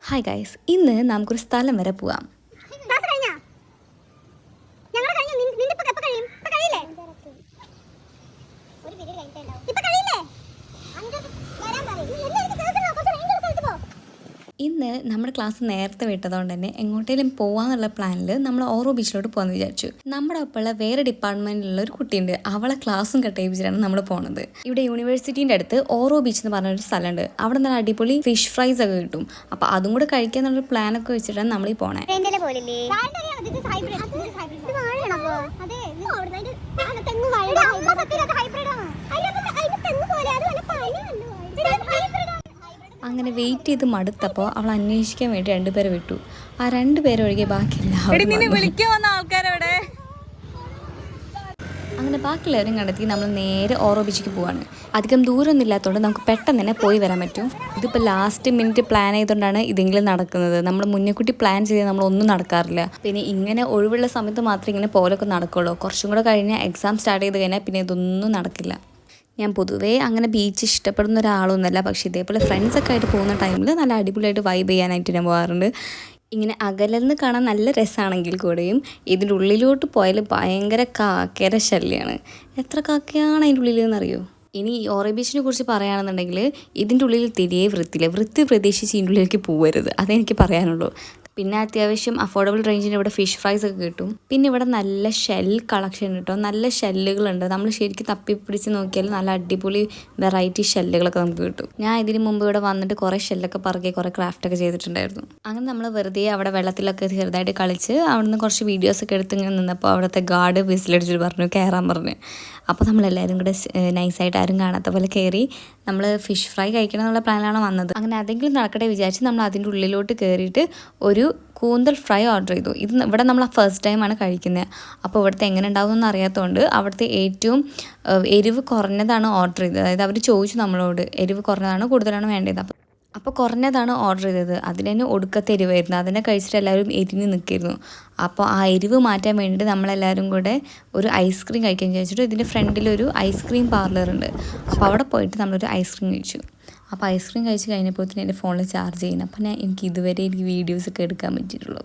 Hi guys, ഇന്ന് നമുക്കൊരു സ്ഥലം വരെ പോവാം. ഇന്ന് നമ്മുടെ ക്ലാസ് നേരത്തെ വിട്ടതുകൊണ്ട് തന്നെ എങ്ങോട്ടേലും പോകാന്നുള്ള പ്ലാനിൽ നമ്മൾ ഓറോ ബീച്ചിലോട്ട് പോകാമെന്ന് വിചാരിച്ചു. നമ്മുടെ ഒപ്പമുള്ള വേറെ ഡിപ്പാർട്ട്മെൻറ്റിലുള്ള ഒരു കുട്ടിയുണ്ട്, അവളെ ക്ലാസ്സും കട്ട് ചെയ്യിപ്പിച്ചിട്ടാണ് നമ്മൾ പോകുന്നത്. ഇവിടെ യൂണിവേഴ്സിറ്റീൻ്റെ അടുത്ത് ഓറോ ബീച്ച് എന്ന് പറഞ്ഞൊരു സ്ഥലമുണ്ട്. അവിടെ നല്ല അടിപൊളി ഫിഷ് ഫ്രൈസ് ഒക്കെ കിട്ടും. അപ്പോൾ അതും കൂടെ കഴിക്കാന്നുള്ളൊരു പ്ലാനൊക്കെ വെച്ചിട്ടാണ് നമ്മൾ ഈ പോണേ. അങ്ങനെ വെയിറ്റ് ചെയ്ത് മടുത്തപ്പോൾ അവൾ അന്വേഷിക്കാൻ വേണ്ടി രണ്ടുപേരെ വിട്ടു. ആ രണ്ടുപേരെ ഒഴികെ ബാക്കി അങ്ങനെ ബാക്കിയുള്ളവരും കണ്ടെത്തി നമ്മൾ നേരെ ഓറോ ബീച്ചിലേക്ക് പോവാണ്. അധികം ദൂരമൊന്നും ഇല്ലാത്തതുകൊണ്ട് നമുക്ക് പെട്ടെന്ന് തന്നെ പോയി വരാൻ പറ്റും. ഇതിപ്പോൾ ലാസ്റ്റ് മിനിറ്റ് പ്ലാൻ ചെയ്തുകൊണ്ടാണ് ഇതെങ്കിലും നടക്കുന്നത്. നമ്മൾ മുന്നേക്കൂട്ടി പ്ലാൻ ചെയ്ത് നമ്മളൊന്നും നടക്കാറില്ല. പിന്നെ ഇങ്ങനെ ഒഴിവുള്ള സമയത്ത് മാത്രമേ ഇങ്ങനെ പോലൊക്കെ നടക്കുള്ളൂ. കുറച്ചും കൂടെ കഴിഞ്ഞാൽ എക്സാം സ്റ്റാർട്ട് ചെയ്ത് കഴിഞ്ഞാൽ പിന്നെ ഇതൊന്നും നടക്കില്ല. ഞാൻ പൊതുവേ അങ്ങനെ ബീച്ച് ഇഷ്ടപ്പെടുന്ന ഒരാളൊന്നുമല്ല, പക്ഷേ ഇതേപോലെ ഫ്രണ്ട്സൊക്കെ ആയിട്ട് പോകുന്ന ടൈമിൽ നല്ല അടിപൊളിയായിട്ട് വൈബ് ചെയ്യാനായിട്ട് ഞാൻ പോകാറുണ്ട്. ഇങ്ങനെ അകലെന്ന് കാണാൻ നല്ല രസമാണെങ്കിൽ കൂടെയും ഇതിൻ്റെ ഉള്ളിലോട്ട് പോയാൽ ഭയങ്കര കാക്കയുടെ ശല്യമാണ്. എത്ര കാക്കയാണ് അതിൻ്റെ ഉള്ളിൽ എന്നറിയോ? ഇനി ഈ ഓറോ ബീച്ചിനെ കുറിച്ച് പറയുകയാണെന്നുണ്ടെങ്കിൽ ഇതിൻ്റെ ഉള്ളിൽ തിരികെ വൃത്തി പ്രതീക്ഷിച്ച് ഇതിൻ്റെ ഉള്ളിലേക്ക് പോകരുത്, അതെനിക്ക് പറയാനുള്ളൂ. പിന്നെ അത്യാവശ്യം അഫോർഡബിൾ റേഞ്ചിന് ഇവിടെ ഫിഷ് ഫ്രൈസ് ഒക്കെ കിട്ടും. പിന്നെ ഇവിടെ നല്ല ഷെൽ കളക്ഷൻ കിട്ടും, നല്ല ഷെല്ലുകളുണ്ട്. നമ്മൾ ശരിക്കും തപ്പിപ്പിടിച്ച് നോക്കിയാൽ നല്ല അടിപൊളി വെറൈറ്റി ഷെല്ലുകളൊക്കെ നമുക്ക് കിട്ടും. ഞാൻ ഇതിന് മുമ്പ് ഇവിടെ വന്നിട്ട് കുറേ ഷെല്ലൊക്കെ പറക്കി കുറേ ക്രാഫ്റ്റൊക്കെ ചെയ്തിട്ടുണ്ടായിരുന്നു. അങ്ങനെ നമ്മൾ വെറുതെ അവിടെ വെള്ളത്തിലൊക്കെ ചെറുതായിട്ട് കളിച്ച് അവിടുന്ന് കുറച്ച് വീഡിയോസൊക്കെ എടുത്ത് ഇങ്ങനെ നിന്നപ്പോൾ അവിടുത്തെ ഗാർഡ് വിസിലടിച്ചിട്ട് പറഞ്ഞു കയറാൻ പറഞ്ഞ്. അപ്പോൾ നമ്മളെല്ലാവരും കൂടെ നൈസായിട്ട് ആരും കാണാത്ത പോലെ കയറി നമ്മൾ ഫിഷ് ഫ്രൈ കഴിക്കണം എന്നുള്ള പ്ലാനിലാണ് വന്നത്. അങ്ങനെ അതെങ്കിലും നടക്കട്ടെ വിചാരിച്ച് നമ്മൾ അതിൻ്റെ ഉള്ളിലോട്ട് കയറിയിട്ട് ഒരു കൂന്തൽ ഫ്രൈ ഓർഡർ ചെയ്തു. ഇത് ഇവിടെ നമ്മൾ ഫസ്റ്റ് ടൈമാണ് കഴിക്കുന്നത്. അപ്പോൾ ഇവിടുത്തെ എങ്ങനെ ഉണ്ടാവുമെന്ന് അറിയാത്തതുകൊണ്ട് അവിടുത്തെ ഏറ്റവും എരിവ് കുറഞ്ഞതാണ് ഓർഡർ ചെയ്തത്. അതായത് അവർ ചോദിച്ചു നമ്മളോട് എരിവ് കുറഞ്ഞതാണോ കൂടുതലാണോ വേണ്ടത്. അപ്പോൾ കുറഞ്ഞതാണ് ഓർഡർ ചെയ്തത്. അതിന് തന്നെ ഒടുക്കത്തെ എരിവായിരുന്നു. അതിനെ കഴിച്ചിട്ട് എല്ലാവരും എരിഞ്ഞ് നിൽക്കിയിരുന്നു. അപ്പോൾ ആ എരിവ് മാറ്റാൻ വേണ്ടിയിട്ട് നമ്മളെല്ലാവരും കൂടെ ഒരു ഐസ്ക്രീം കഴിക്കാൻ വിചാരിച്ചിട്ട് ഇതിൻ്റെ ഫ്രണ്ടിലൊരു ഐസ്ക്രീം പാർലറുണ്ട്. അപ്പോൾ അവിടെ പോയിട്ട് നമ്മളൊരു ഐസ്ക്രീം കഴിച്ചു. അപ്പോൾ ഐസ്ക്രീം കഴിച്ച് കഴിഞ്ഞപ്പോഴത്തേന് എൻ്റെ ഫോണിൽ ചാർജ് ചെയ്യുന്നു. അപ്പോൾ എനിക്ക് ഇതുവരെ വീഡിയോസൊക്കെ എടുക്കാൻ പറ്റിയിട്ടുള്ളൂ.